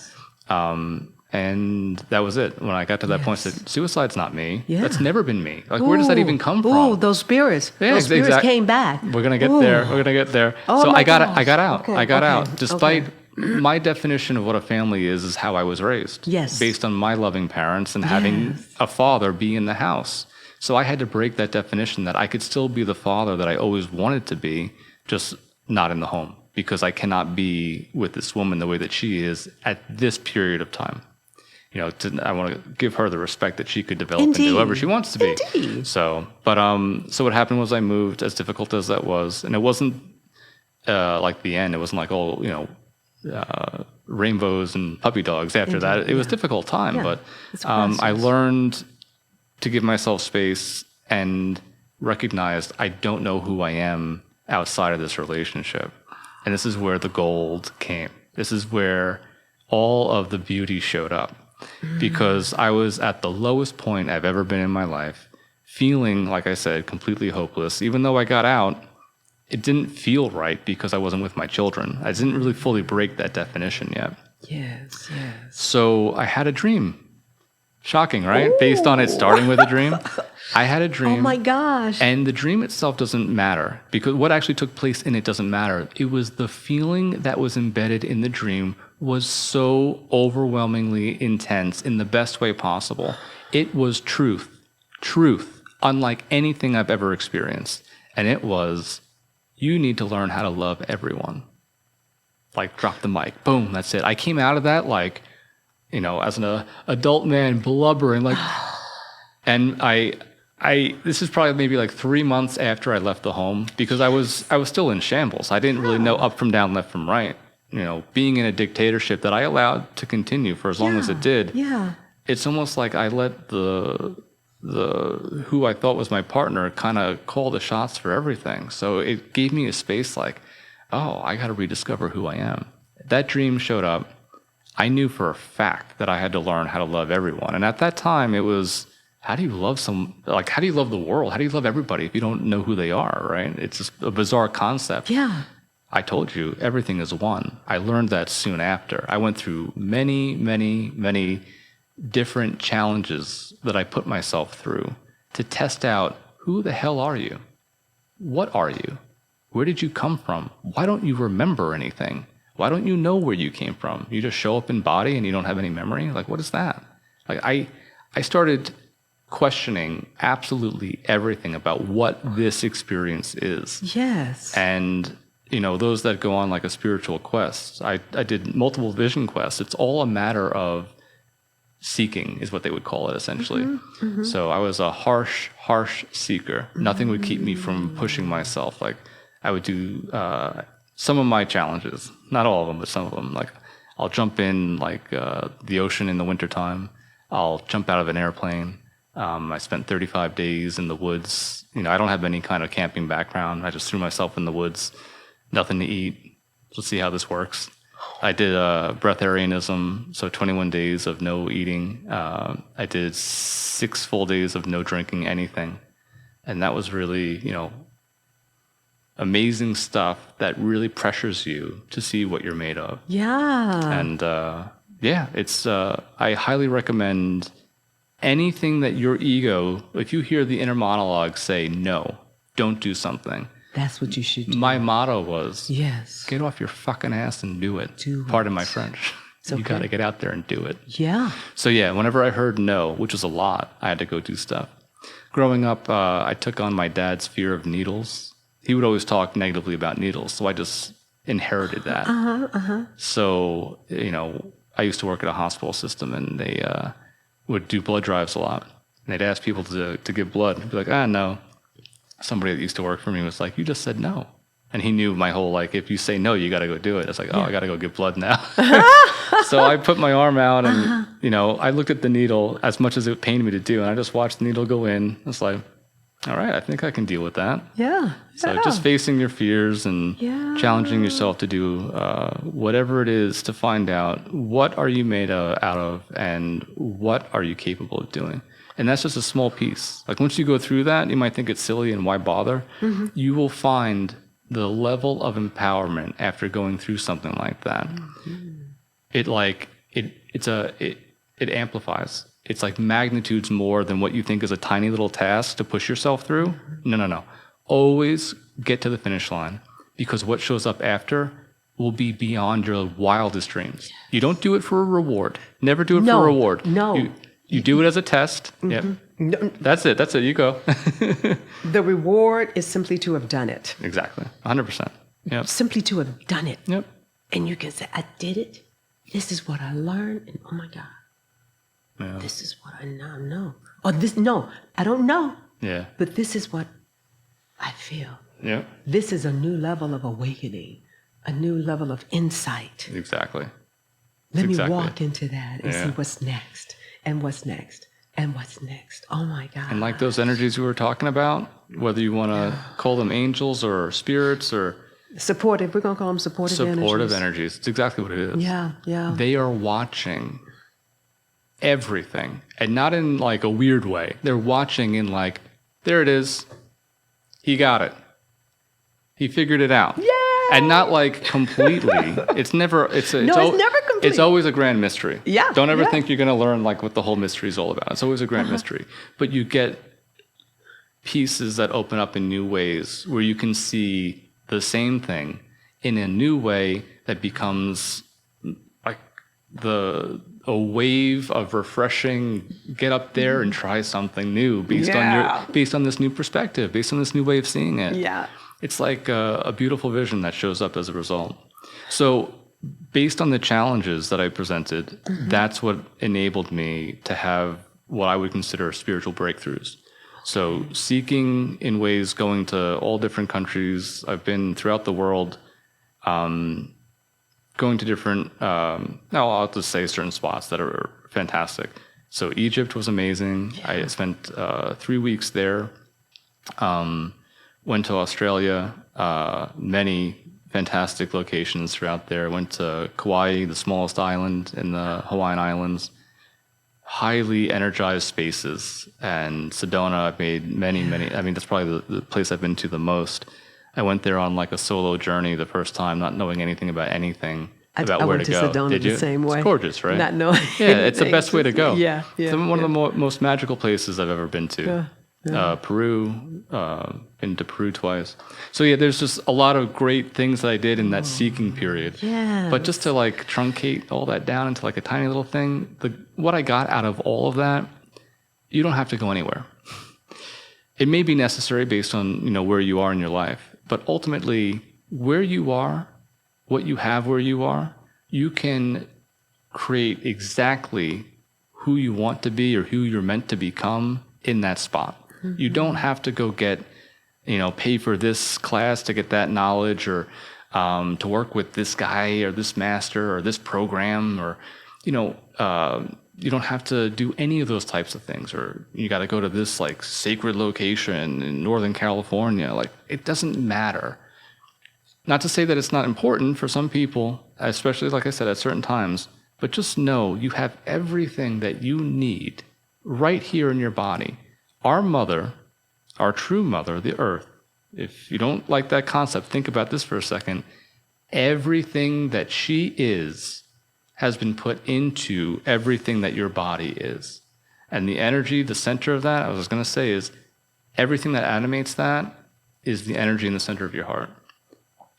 And that was it. When I got to that point, I said, suicide's not me. Yeah. That's never been me. Like, where does that even come from? Oh, those spirits. Yeah, those spirits came back. We're going to get there. We're going to get there. Oh, so my I got gosh. out. I got out. Despite my definition of what a family is how I was raised. Yes. Based on my loving parents and having a father be in the house. So I had to break that definition that I could still be the father that I always wanted to be, just not in the home, because I cannot be with this woman the way that she is at this period of time. I want to give her the respect that she could develop into whoever she wants to be. Indeed. So what happened was I moved, as difficult as that was, and it wasn't like the end. It wasn't like rainbows and puppy dogs after that. It was a difficult time, but I learned to give myself space and recognized I don't know who I am outside of this relationship. And this is where the gold came. This is where all of the beauty showed up. Because I was at the lowest point I've ever been in my life, feeling, like I said, completely hopeless. Even though I got out, it didn't feel right because I wasn't with my children. I didn't really fully break that definition yet. Yes. So I had a dream. Shocking, right? Ooh. Based on it starting with a dream. I had a dream. Oh my gosh. And the dream itself doesn't matter because what actually took place in it doesn't matter. It was the feeling that was embedded in the dream was so overwhelmingly intense in the best way possible. It was truth, unlike anything I've ever experienced. And it was, you need to learn how to love everyone. Like, drop the mic. Boom, that's it. I came out of that like, as an adult man blubbering, like, and this is probably maybe like 3 months after I left the home because I was still in shambles. I didn't really know up from down, left from right. Being in a dictatorship that I allowed to continue for as long as it did. Yeah. It's almost like I let the who I thought was my partner kind of call the shots for everything. So it gave me a space like, oh, I got to rediscover who I am. That dream showed up. I knew for a fact that I had to learn how to love everyone. And at that time, it was, how do you love how do you love the world? How do you love everybody if you don't know who they are, right? It's just a bizarre concept. Yeah. I told you, everything is one. I learned that soon after. I went through many, many, many different challenges that I put myself through to test out, who the hell are you? What are you? Where did you come from? Why don't you remember anything? why don't you know where you came from? You just show up in body and you don't have any memory? Like, what is that? Like, I started questioning absolutely everything about what this experience is. Yes. And, those that go on like a spiritual quest, I did multiple vision quests. It's all a matter of seeking is what they would call it, essentially. So I was a harsh seeker. Nothing would keep me from pushing myself. Like, I would do some of my challenges, not all of them, but some of them. Like, I'll jump in like the ocean in the wintertime. I'll jump out of an airplane. I spent 35 days in the woods. I don't have any kind of camping background. I just threw myself in the woods, nothing to eat. Let's see how this works. I did breatharianism, so 21 days of no eating. I did 6 full days of no drinking anything. And that was really, amazing stuff that really pressures you to see what you're made of. Yeah. And it's I highly recommend anything that your ego, if you hear the inner monologue say, no, don't do something. That's what you should do. My motto was, yes, get off your fucking ass and do it. Pardon my French. You got to get out there and do it. Yeah. So whenever I heard no, which was a lot, I had to go do stuff. Growing up, I took on my dad's fear of needles. He would always talk negatively about needles, so I just inherited that. So, I used to work at a hospital system, and they would do blood drives a lot. And they'd ask people to give blood. I'd be like, no. Somebody that used to work for me was like, you just said no. And he knew my whole, like, if you say no, you got to go do it. It's like, I got to go give blood now. So I put my arm out and, I looked at the needle as much as it pained me to do. And I just watched the needle go in. It's like, all right, I think I can deal with that. Yeah. So just facing your fears and challenging yourself to do whatever it is to find out what are you made out of and what are you capable of doing. And that's just a small piece. Like, once you go through that, you might think it's silly and why bother. You will find the level of empowerment after going through something like that. It amplifies. It's like magnitudes more than what you think is a tiny little task to push yourself through. No. Always get to the finish line, because what shows up after will be beyond your wildest dreams. You don't do it for a reward. Never do it for a reward. No. You do it as a test. Yep. No, that's it. You go. The reward is simply to have done it. Exactly. 100%. Yep. Simply to have done it. Yep. And you can say, I did it. This is what I learned. And oh my God. Yeah. This is what I now know. Or no, I don't know. Yeah. But this is what I feel. Yeah. This is a new level of awakening, a new level of insight. Exactly. Let me walk into that and see what's next. And what's next? And what's next? Oh my God. And like those energies we were talking about, whether you want to call them angels or spirits or supportive, we're going to call them supportive energies. It's exactly what it is. Yeah. They are watching everything, and not in like a weird way. They're watching in like, there it is. He got it. He figured it out. Yeah. And not like completely. It's never complete. It's always a grand mystery. Yeah. Don't ever think you're going to learn like what the whole mystery is all about. It's always a grand mystery. But you get pieces that open up in new ways where you can see the same thing in a new way that becomes like a wave of refreshing, get up there and try something new based on this new perspective, based on this new way of seeing it. Yeah. It's like a beautiful vision that shows up as a result. So based on the challenges that I presented, that's what enabled me to have what I would consider spiritual breakthroughs. So seeking in ways, going to all different countries. I've been throughout the world, going to different, I'll just say certain spots that are fantastic. So Egypt was amazing. I spent 3 weeks there. Went to Australia, many fantastic locations throughout there. Went to Kauai, the smallest island in the Hawaiian Islands. Highly energized spaces. And Sedona, I've made many, I mean, that's probably the place I've been to the most. I went there on like a solo journey the first time, not knowing anything about anything. About where to go. I went to Sedona the same way. It's gorgeous, right? Not knowing Yeah, it's the best way to go. Yeah. It's one of the most magical places I've ever been to. Peru, been to Peru twice. So yeah, there's just a lot of great things that I did in that seeking period. Yes. But just to like truncate all that down into like a tiny little thing, what I got out of all of that, you don't have to go anywhere. It may be necessary based on, where you are in your life, but ultimately where you are, what you have where you are, you can create exactly who you want to be or who you're meant to become in that spot. Mm-hmm. You don't have to go get, pay for this class to get that knowledge or to work with this guy or this master or this program or, you don't have to do any of those types of things, or you got to go to this like sacred location in Northern California. Like, it doesn't matter. Not to say that it's not important for some people, especially, like I said, at certain times, but just know you have everything that you need right here in your body. Our mother, our true mother, the earth, if you don't like that concept, think about this for a second. Everything that she is has been put into everything that your body is. And the energy, the center of that, I was going to say, is everything that animates that is the energy in the center of your heart.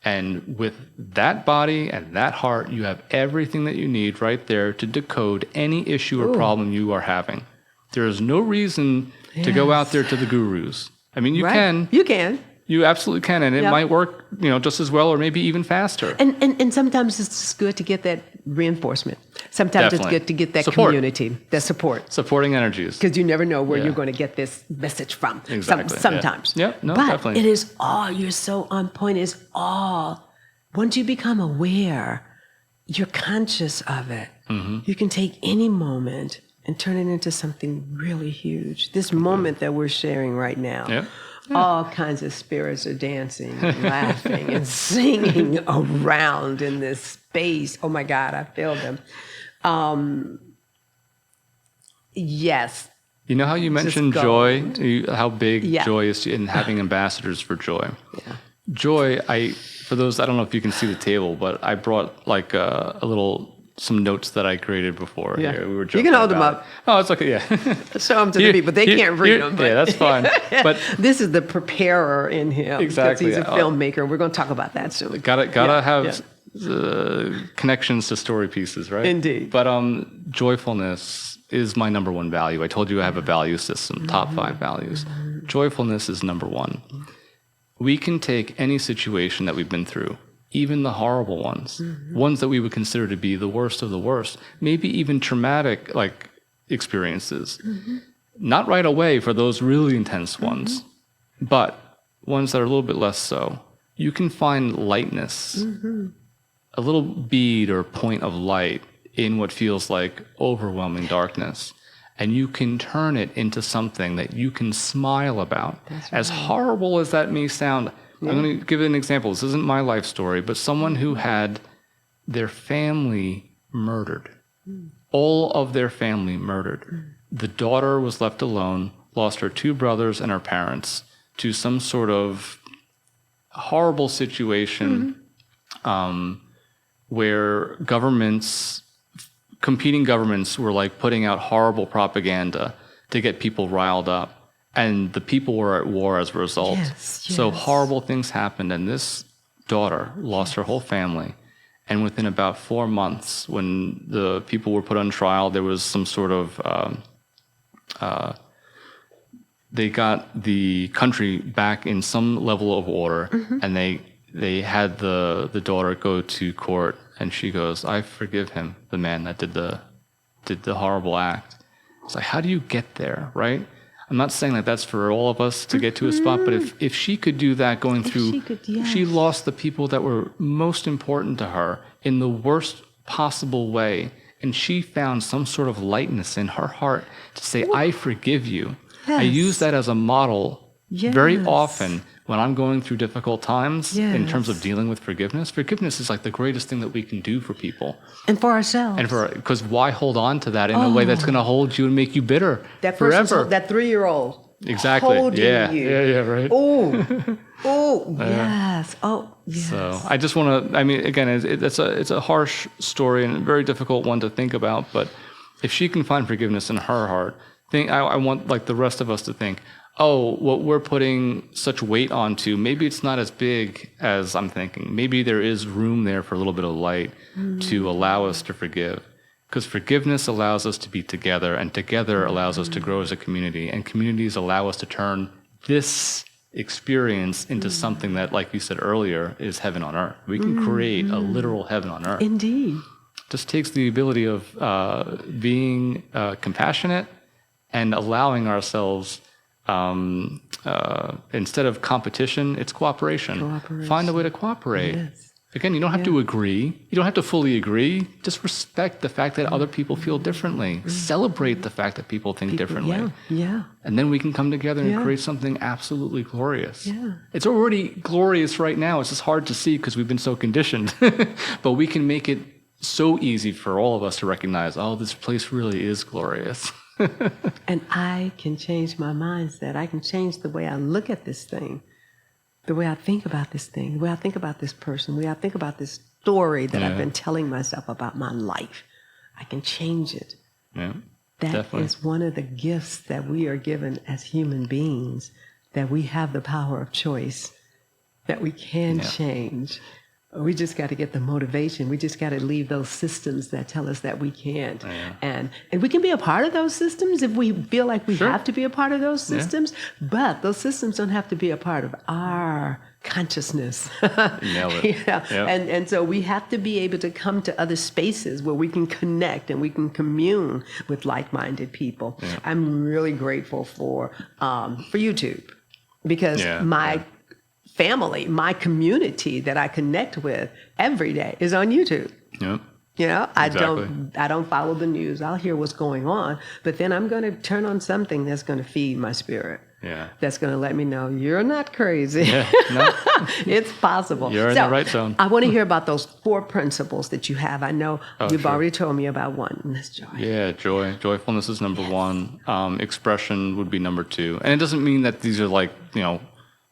And with that body and that heart, you have everything that you need right there to decode any issue or problem you are having. There is no reason to go out there to the gurus. I mean, you can. You can. You absolutely can, and it might work, just as well, or maybe even faster. And sometimes it's just good to get that reinforcement. Sometimes Definitely. it's good to get that Support. community, that support. Supporting energies. Because you never know where you're going to get this message from. Exactly. Sometimes. Yeah. No, but definitely. it is all, you're so on point, it's all, once you become aware, you're conscious of it. Mm-hmm. You can take any moment and turn it into something really huge. This moment that we're sharing right now. Yeah. All kinds of spirits are dancing and laughing and singing around in this space. Oh my God, I feel them. Yes. You know how you mentioned joy, how big Yeah. joy is in having ambassadors for joy. Yeah. Joy, for those, I don't know if you can see the table, but I brought like some notes that I created before. Yeah. Here. We were You joking can hold them about up. it. Oh, it's okay. Yeah. Show them to the people. They can't read them. But yeah, that's fine. But this is the preparer in him. Exactly. Because he's a filmmaker. We're going to talk about that soon. Gotta have connections to story pieces, right? Indeed. But joyfulness is my number one value. I told you I have a value system, top 5 values. Joyfulness is number 1. We can take any situation that we've been through, even the horrible ones, ones that we would consider to be the worst of the worst, maybe even traumatic like experiences. Not right away for those really intense ones, but ones that are a little bit less so. You can find lightness, a little bead or point of light in what feels like overwhelming darkness. And you can turn it into something that you can smile about. As horrible as that may sound, I'm going to give an example. This isn't my life story, but someone who had their family murdered. All of their family murdered. The daughter was left alone, lost her 2 brothers and her parents to some sort of horrible situation where competing governments were like putting out horrible propaganda to get people riled up. And the people were at war as a result. So horrible things happened, and this daughter lost her whole family. And within about 4 months, when the people were put on trial, there was some sort of they got the country back in some level of order, and they had the daughter go to court, and she goes, "I forgive him, the man that did the horrible act." It's like, how do you get there, right? I'm not saying that that's for all of us to get to a spot, but if she could do that going through, she lost the people that were most important to her in the worst possible way, and she found some sort of lightness in her heart to say, "I forgive you." I use that as a model very often when I'm going through difficult times in terms of dealing with forgiveness. Forgiveness is like the greatest thing that we can do for people. And for ourselves. Because why hold on to that in a way that's going to hold you and make you bitter forever? That 3-year-old. Exactly. Holding you. Yeah, right. Oh, yes. Oh, yes. So I just want to, I mean, again, it's a harsh story and a very difficult one to think about, but if she can find forgiveness in her heart, I want like the rest of us to think, oh, what we're putting such weight onto, maybe it's not as big as I'm thinking. Maybe there is room there for a little bit of light to allow us to forgive. Because forgiveness allows us to be together, and together allows us to grow as a community. And communities allow us to turn this experience into something that, like you said earlier, is heaven on earth. We can create a literal heaven on earth. Indeed. Just takes the ability of being compassionate and allowing ourselves, instead of competition, it's cooperation. Find a way to cooperate. Yes. Again, you don't have to agree. You don't have to fully agree. Just respect the fact that other people feel differently. Celebrate the fact that people think differently. Yeah. And then we can come together and create something absolutely glorious. Yeah. It's already glorious right now. It's just hard to see because we've been so conditioned. But we can make it so easy for all of us to recognize, oh, this place really is glorious. And I can change my mindset. I can change the way I look at this thing, the way I think about this thing, the way I think about this person, the way I think about this story that I've been telling myself about my life. I can change it. Yeah, That definitely. is one of the gifts that we are given as human beings, that we have the power of choice, that we can change. We just got to get the motivation. We just got to leave those systems that tell us that we can't. And we can be a part of those systems if we feel like we have to be a part of those systems. But those systems don't have to be a part of our consciousness. Nailed it. And so we have to be able to come to other spaces where we can connect and we can commune with like-minded people. I'm really grateful for YouTube, because my family, my community that I connect with every day is on YouTube. Yep. You know, Exactly. I don't follow the news. I'll hear what's going on, but then I'm going to turn on something that's going to feed my spirit. Yeah. That's going to let me know you're not crazy. Yeah. No. It's possible. You're in the right zone. I want to hear about those 4 principles that you have. I know you've sure. already told me about one, and that's joy. Yeah, joy. Joyfulness is number 1. Expression would be number 2. And it doesn't mean that these are like,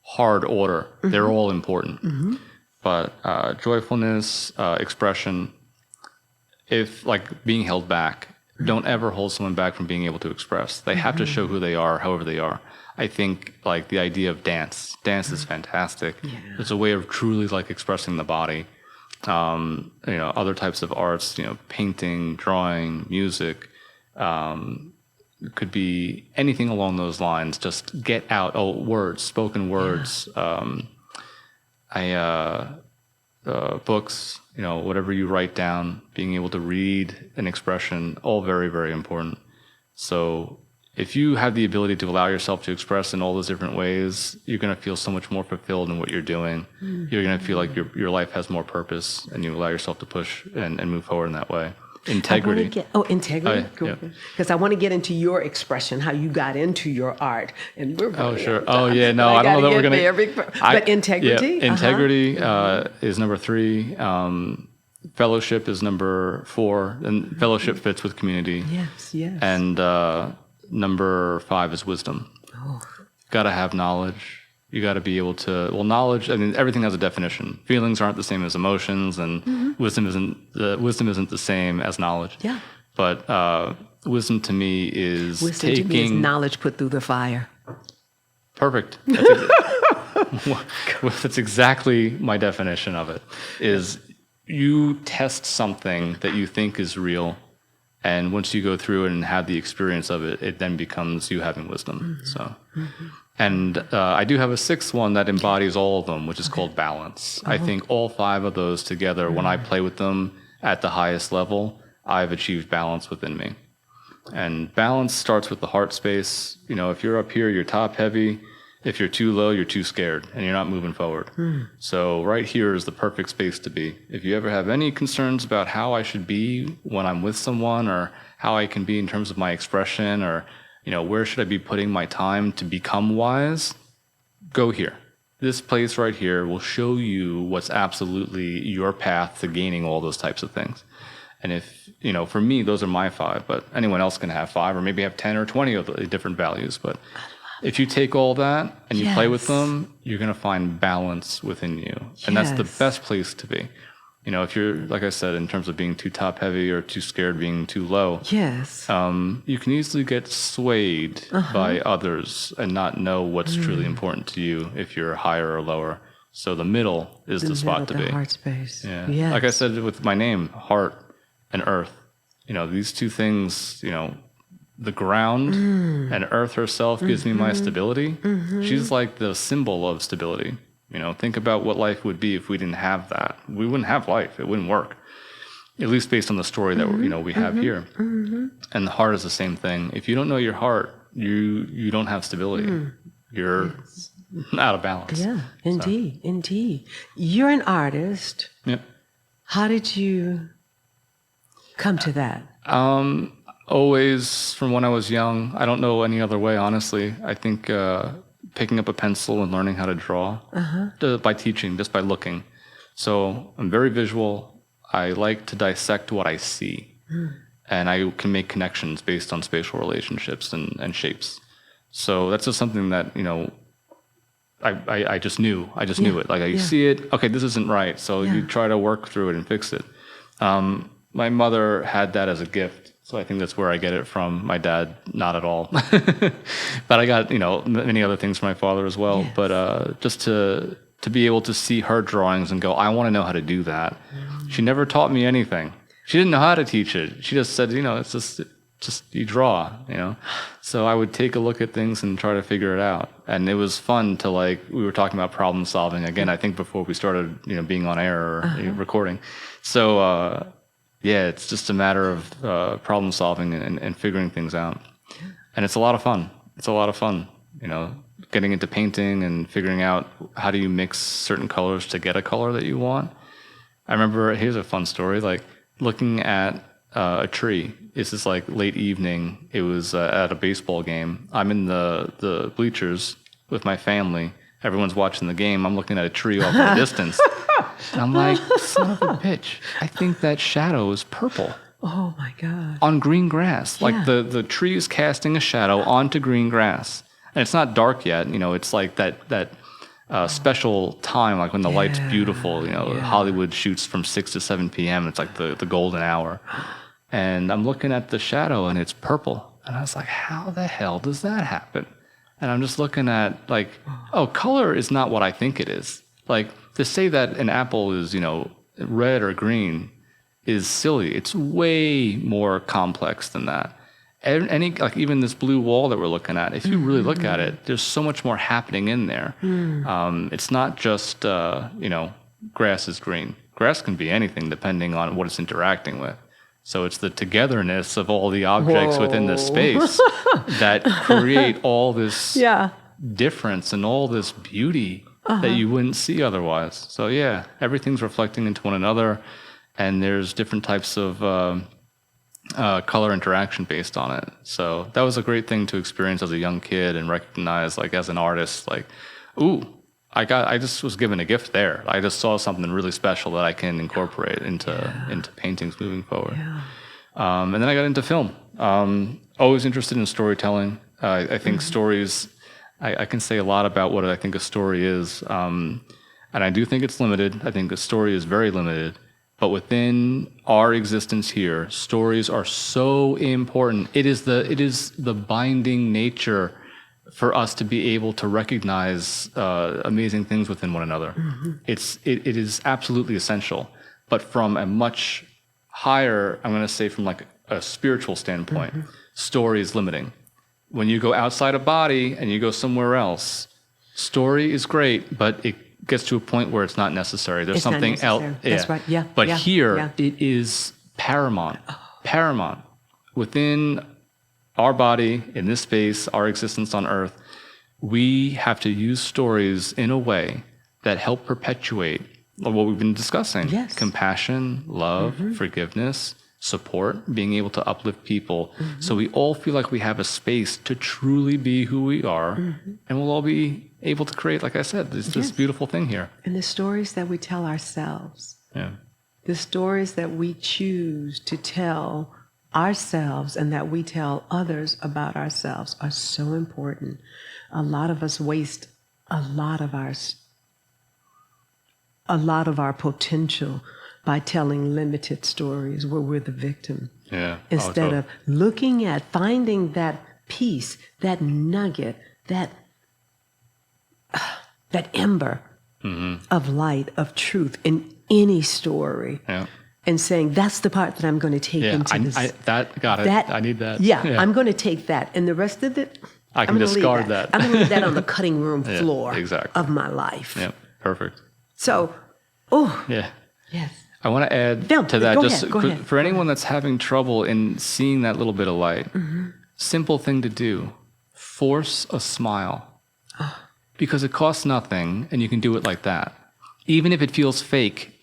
hard order. They're all important. But joyfulness, expression, if like being held back, don't ever hold someone back from being able to express. They have to show who they are, however they are. I think like the idea of dance is fantastic. It's a way of truly like expressing the body. Other types of arts, painting, drawing, music, could be anything along those lines. Just get out. Words, spoken words. Books, whatever you write down, being able to read an expression, all very, very important. So if you have the ability to allow yourself to express in all those different ways, you're going to feel so much more fulfilled in what you're doing. You're going to feel like your life has more purpose, and you allow yourself to push and move forward in that way. Integrity. Integrity. Because I want to get into your expression, how you got into your art, and we're sure. I don't know that we're gonna. But integrity. Integrity is number 3. Fellowship is number 4, and fellowship fits with community. Yes. And number 5 is wisdom. Got to have knowledge. You got to be able to. Well, knowledge. I mean, everything has a definition. Feelings aren't the same as emotions, and wisdom isn't the same as knowledge. Yeah. But wisdom to me is wisdom to me is knowledge put through the fire. Perfect. That's exactly my definition of it. Is you test something that you think is real, and once you go through it and have the experience of it, it then becomes you having wisdom. So. And I do have a 6th one that embodies all of them, which is called balance. I think all 5 of those together, when I play with them at the highest level, I've achieved balance within me. And balance starts with the heart space. If you're up here, you're top heavy. If you're too low, you're too scared, and you're not moving forward. So right here is the perfect space to be. If you ever have any concerns about how I should be when I'm with someone, or how I can be in terms of my expression, or where should I be putting my time to become wise? Go here. This place right here will show you what's absolutely your path to gaining all those types of things. And if, for me, those are my 5, but anyone else can have 5 or maybe have 10 or 20 of the different values. But if you take all that and you play with them, you're going to find balance within you. And that's the best place to be. If you're, like I said, in terms of being too top heavy or too scared being too low, Yes. you can easily get swayed by others and not know what's truly important to you if you're higher or lower. So the middle is the spot to be. The heart space. Yeah. Yes. Like I said with my name, heart and earth, these two things, the ground and earth herself gives me my stability. She's like the symbol of stability. Think about what life would be if we didn't have that. We wouldn't have life. It wouldn't work. At least based on the story that we have here. And the heart is the same thing. If you don't know your heart, you don't have stability. You're out of balance. Yeah, indeed, indeed. You're an artist. Yep. How did you come to that? Always from when I was young. I don't know any other way, honestly. I think picking up a pencil and learning how to draw by teaching, just by looking. So I'm very visual. I like to dissect what I see. And I can make connections based on spatial relationships and shapes. So that's just something that, I just knew. I just knew it. Like, you see it, okay, this isn't right. So you try to work through it and fix it. My mother had that as a gift. So I think that's where I get it from. My dad, not at all. But I got, many other things from my father as well. Yes. But just to be able to see her drawings and go, I want to know how to do that. She never taught me anything. She didn't know how to teach it. She just said, it's just you draw, So I would take a look at things and try to figure it out. And it was fun to, we were talking about problem solving again, I think before we started, being on air or recording. So, it's just a matter of problem solving and figuring things out. And it's a lot of fun. Getting into painting and figuring out how do you mix certain colors to get a color that you want. I remember, here's a fun story, looking at a tree. It's this late evening. It was at a baseball game. I'm in the bleachers with my family. Everyone's watching the game. I'm looking at a tree off in the distance. And I'm like, son of a bitch, I think that shadow is purple. Oh my God. On green grass. Like the tree is casting a shadow onto green grass. And it's not dark yet. It's like that special time, like when the light's beautiful. Hollywood shoots from 6 to 7 p.m. It's like the golden hour. And I'm looking at the shadow and it's purple. And I was like, how the hell does that happen? And I'm just looking at color is not what I think it is. To say that an apple is, red or green is silly. It's way more complex than that. Even this blue wall that we're looking at, if you really look at it, there's so much more happening in there. It's not just, grass is green. Grass can be anything depending on what it's interacting with. So it's the togetherness of all the objects within the space that create all this difference and all this beauty that you wouldn't see otherwise. So everything's reflecting into one another, and there's different types of color interaction based on it. So that was a great thing to experience as a young kid and recognize, as an artist, I just was given a gift there. I just saw something really special that I can incorporate into paintings moving forward. And then I got into film. Always interested in storytelling. I think stories, I can say a lot about what I think a story is. And I do think it's limited. I think a story is very limited. But within our existence here, stories are so important. It is the binding nature for us to be able to recognize amazing things within one another. It is absolutely essential. But from a much higher, I'm going to say from a spiritual standpoint, story is limiting. When you go outside a body and you go somewhere else, story is great, but it gets to a point where it's not necessary. There's something else. That's right. But here, it is paramount. Paramount. Within our body, in this space, our existence on Earth, we have to use stories in a way that help perpetuate what we've been discussing. Yes. Compassion, love, forgiveness, support, being able to uplift people. So we all feel like we have a space to truly be who we are, and we'll all be able to create, like I said, this beautiful thing here. And the stories that we tell ourselves. Yeah. The stories that we choose to tell ourselves and that we tell others about ourselves are so important. A lot of us waste a lot of our potential by telling limited stories where we're the victim. Yeah. Instead of looking at, finding that piece, that nugget, that ember of light, of truth in any story. Yeah. And saying, that's the part that I'm going to take into this. Got it. I need that. Yeah, I'm going to take that. And the rest of it, I can discard that. I'm going to leave that on the cutting room floor exactly. of my life. Yeah, perfect. So, yeah. Yes. I want to add to that, go ahead. For anyone that's having trouble in seeing that little bit of light, simple thing to do, force a smile. Because it costs nothing, and you can do it like that. Even if it feels fake,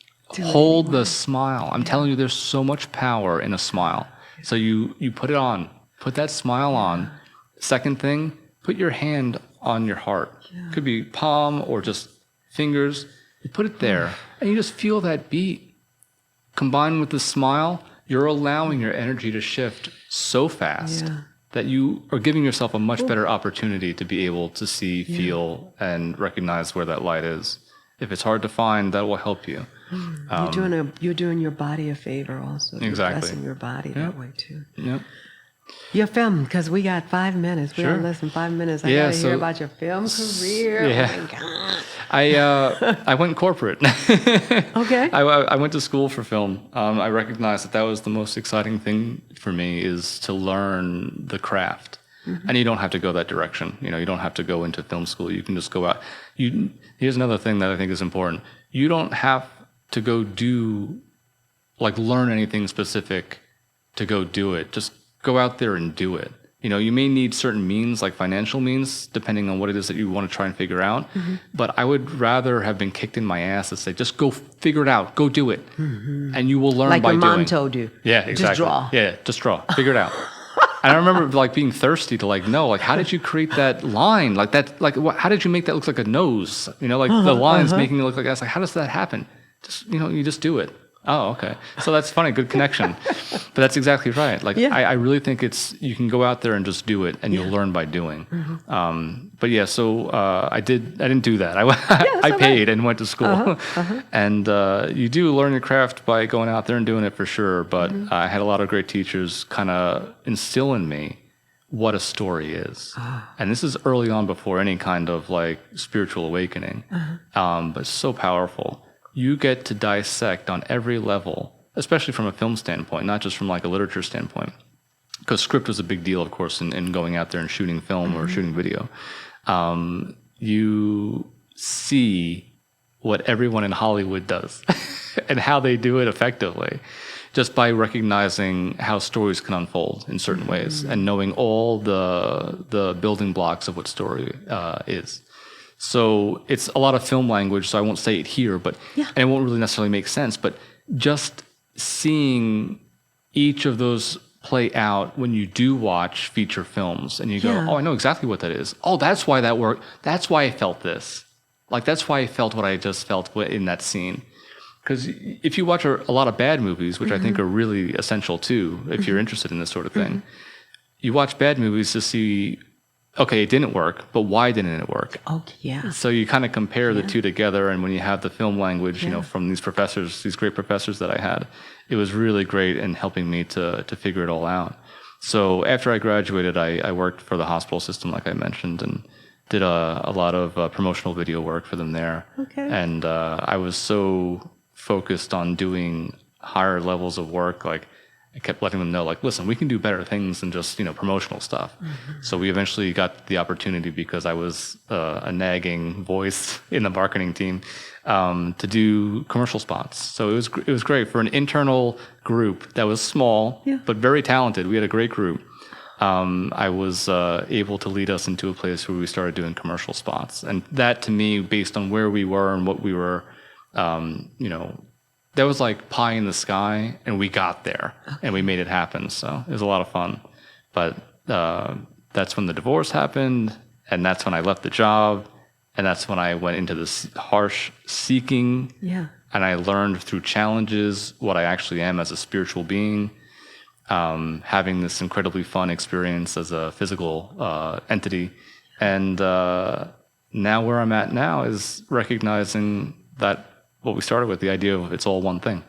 hold the smile. I'm telling you, there's so much power in a smile. So you put it on. Put that smile on. Second thing, put your hand on your heart. Could be palm or just fingers. You put it there, and you just feel that beat. Combined with the smile, you're allowing your energy to shift so fast that you are giving yourself a much better opportunity to be able to see, feel, and recognize where that light is. If it's hard to find, that will help you. You're doing your body a favor also. Exactly. You're blessing your body that way too. Yep. Your film, because we got 5 minutes. We got less than 5 minutes. I got to hear about your film career. Yeah. Oh my God. I went corporate. Okay. I went to school for film. I recognized that was the most exciting thing for me, is to learn the craft. And you don't have to go that direction. You don't have to go into film school. You can just go out. Here's another thing that I think is important. You don't have to go learn anything specific to go do it. Just go out there and do it. You may need certain means, like financial means, depending on what it is that you want to try and figure out. But I would rather have been kicked in my ass and say, just go figure it out. Go do it. And you will learn by doing. Like your mom told you. Yeah, exactly. Just draw. Yeah, just draw. Figure it out. And I remember being thirsty to know, how did you create that line? How did you make that look like a nose? The lines making it look like that. How does that happen? Just, you just do it. Oh, okay. So that's funny. Good connection. But that's exactly right. I really think you can go out there and just do it, and you'll learn by doing. So I didn't do that. I paid and went to school. And you do learn your craft by going out there and doing it for sure. But I had a lot of great teachers kind of instill in me what a story is. And this is early on, before any kind of spiritual awakening. But so powerful. You get to dissect on every level, especially from a film standpoint, not just from a literature standpoint. Because script was a big deal, of course, in going out there and shooting film or shooting video. You see what everyone in Hollywood does and how they do it effectively, just by recognizing how stories can unfold in certain ways and knowing all the building blocks of what story is. So it's a lot of film language, so I won't say it here, and it won't really necessarily make sense, but just seeing each of those play out when you do watch feature films and you go, oh, I know exactly what that is. Oh, that's why that worked. That's why I felt this. That's why I felt what I just felt in that scene. Because if you watch a lot of bad movies, which I think are really essential too, if you're interested in this sort of thing, you watch bad movies to see, okay, it didn't work, but why didn't it work? Okay, yeah. So you kind of compare the two together, and when you have the film language, from these professors, these great professors that I had, it was really great in helping me to figure it all out. So after I graduated, I worked for the hospital system, like I mentioned, and did a lot of promotional video work for them there. Okay. And I was so focused on doing higher levels of work, I kept letting them know, listen, we can do better things than just, promotional stuff. So we eventually got the opportunity, because I was a nagging voice in the marketing team, to do commercial spots. So it was great for an internal group that was small, but very talented. We had a great group. I was able to lead us into a place where we started doing commercial spots. And that, to me, based on where we were and what we were, that was like pie in the sky, and we got there, and we made it happen. So it was a lot of fun. But that's when the divorce happened, and that's when I left the job, and that's when I went into this harsh seeking. Yeah. And I learned through challenges what I actually am as a spiritual being, having this incredibly fun experience as a physical entity. And now where I'm at now is recognizing that what we started with, the idea of it's all one thing.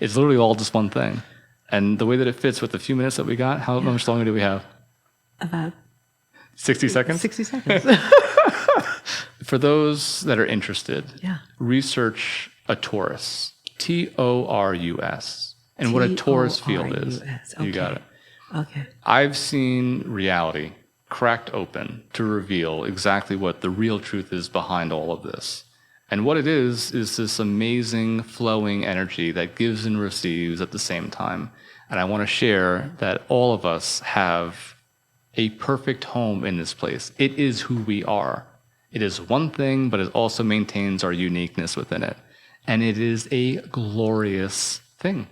It's literally all just one thing. And the way that it fits with the few minutes that we got, how much longer do we have? About 60 seconds? 60 seconds. For those that are interested, research a torus, Torus, and what a torus field is. Okay. You got it. Okay. I've seen reality cracked open to reveal exactly what the real truth is behind all of this. And what it is this amazing flowing energy that gives and receives at the same time. And I want to share that all of us have a perfect home in this place. It is who we are. It is one thing, but it also maintains our uniqueness within it. And it is a glorious thing.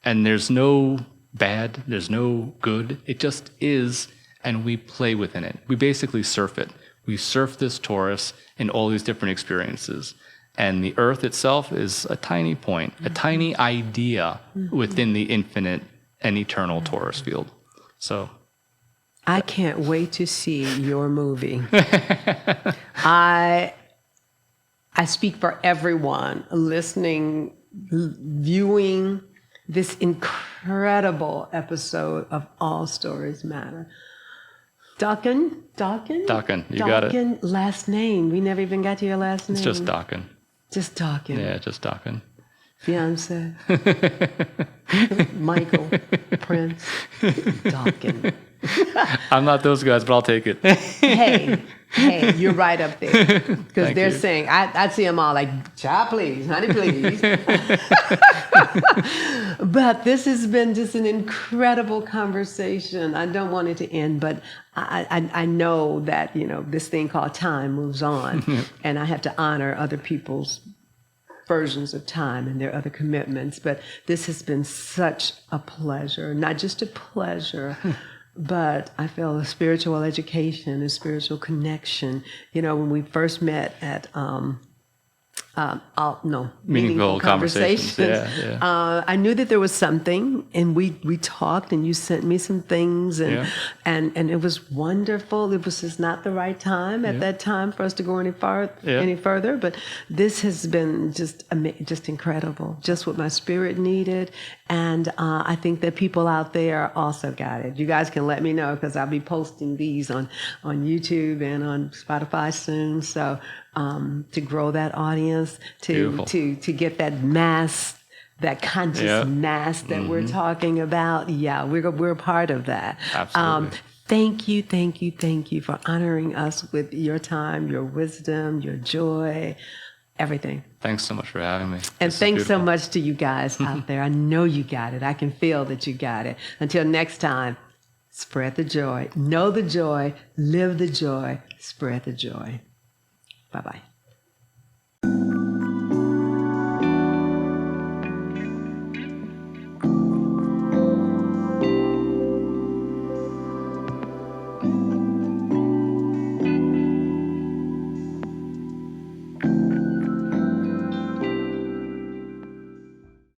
And there's no bad, there's no good. It just is, and we play within it. We basically surf it. We surf this torus in all these different experiences. And the earth itself is a tiny point, a tiny idea within the infinite and eternal torus field. So I can't wait to see your movie. I speak for everyone listening, viewing this incredible episode of All Stories Matter. Dakin? Dakin, you got it. Dakin, last name. We never even got to your last name. It's just Dakin. Just Dakin. Yeah, just Dakin. Fiance. Michael. Prince. Dakin. I'm not those guys, but I'll take it. Hey, you're right up there. Because they're you. saying, I see them all like, child, please, honey, please. But this has been just an incredible conversation. I don't want it to end, but I know that, this thing called time moves on. And I have to honor other people's versions of time and their other commitments. But this has been such a pleasure, not just a pleasure, but I feel a spiritual education, a spiritual connection. When we first met at meaningful conversations. Yeah. I knew that there was something, and we talked, and you sent me some things, and it was wonderful. It was just not the right time at that time for us to go any further. But this has been just incredible, just what my spirit needed, and I think that people out there also got it. You guys can let me know, because I'll be posting these on YouTube and on Spotify soon. So. To grow that audience, to get that mass, that conscious mass that we're talking about. Yeah, we're a part of that. Absolutely. Thank you for honoring us with your time, your wisdom, your joy, everything. Thanks so much for having me. And thanks so much to you guys out there. I know you got it. I can feel that you got it. Until next time, spread the joy. Know the joy. Live the joy. Spread the joy. Bye-bye.